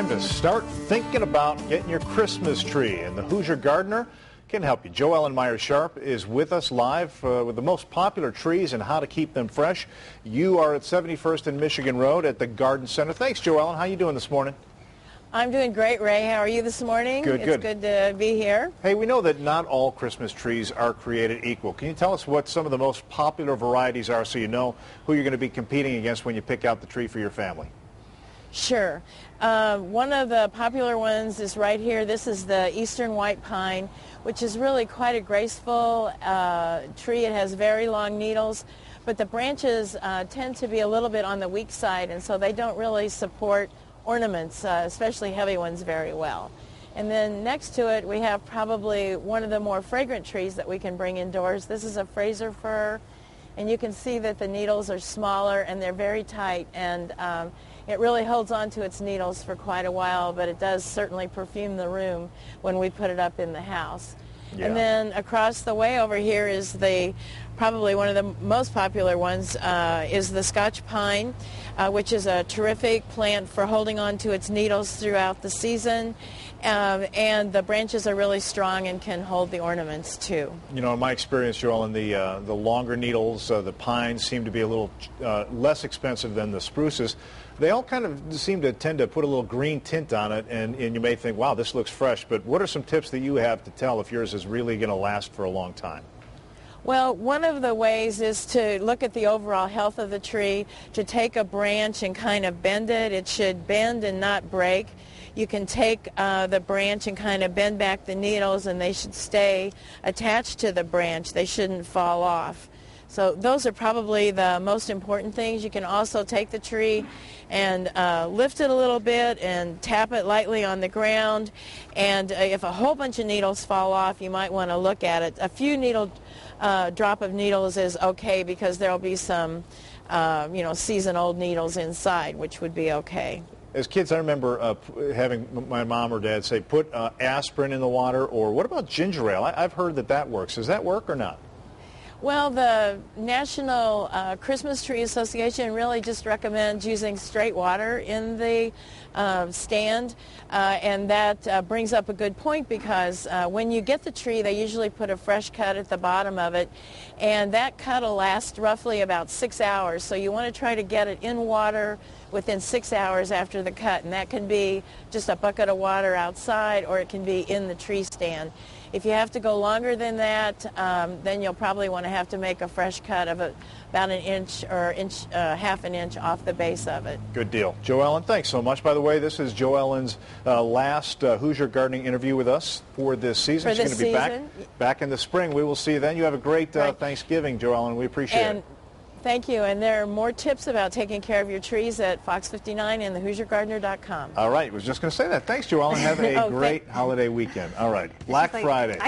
Time to start thinking about getting your Christmas tree, and the Hoosier Gardener can help you. Joellen Meyer-Sharp is with us live with the most popular trees and how to keep them fresh. You are at 71st and Michigan Road at the Garden Center. Thanks, Joellen. How you doing this morning? I'm doing great, Ray. How are you this morning? Good, It's good to be here. Hey, we know that not all Christmas trees are created equal. Can you tell us what some of the most popular varieties are so you know who you're going to be competing against when you pick out the tree for your family? Sure. One of the popular ones is right here. This is the Eastern White Pine, which is really quite a graceful tree. It has very long needles, but the branches tend to be a little bit on the weak side, and so they don't really support ornaments, especially heavy ones, very well. And then next to it, we have probably one of the more fragrant trees that we can bring indoors. This is a Fraser fir, and you can see that the needles are smaller and they're very tight, and it really holds on to its needles for quite a while, but it does certainly perfume the room when we put it up in the house. Yeah. And then across the way over here is probably one of the most popular ones is the Scotch pine, which is a terrific plant for holding on to its needles throughout the season. And the branches are really strong and can hold the ornaments too. You know, in my experience, Joel, in the longer needles, the pines seem to be a little less expensive than the spruces. They all kind of seem to tend to put a little green tint on it, and you may think, wow, this looks fresh. But what are some tips that you have to tell if yours is really going to last for a long time? Well, one of the ways is to look at the overall health of the tree, to take a branch and kind of bend it. It should bend and not break. You can take the branch and kind of bend back the needles, and they should stay attached to the branch. They shouldn't fall off. So those are probably the most important things. You can also take the tree and lift it a little bit and tap it lightly on the ground. And if a whole bunch of needles fall off, you might want to look at it. A few drop of needles is okay because there will be some, season-old needles inside, which would be okay. As kids, I remember having my mom or dad say, put aspirin in the water, or what about ginger ale? I've heard that works. Does that work or not? Well, the National Christmas Tree Association really just recommends using straight water in the stand, and that brings up a good point because when you get the tree, they usually put a fresh cut at the bottom of it, and that cut will last roughly about 6 hours. So you want to try to get it in water within 6 hours after the cut, and that can be just a bucket of water outside, or it can be in the tree stand. If you have to go longer than that, then you'll probably want to have to make a fresh cut of about an inch or half an inch off the base of it. Good deal. Joellen, thanks so much. By the way, this is Joellen's last Hoosier gardening interview with us for this season. She's going to be back in the spring. We will see you then. You have a great Thanksgiving, Joellen. We appreciate it. Thank you, and there are more tips about taking care of your trees at Fox 59 and thehoosiergardener.com. All right, I was just going to say that. Thanks, Joellen. Have a great holiday weekend. All right, Black Friday.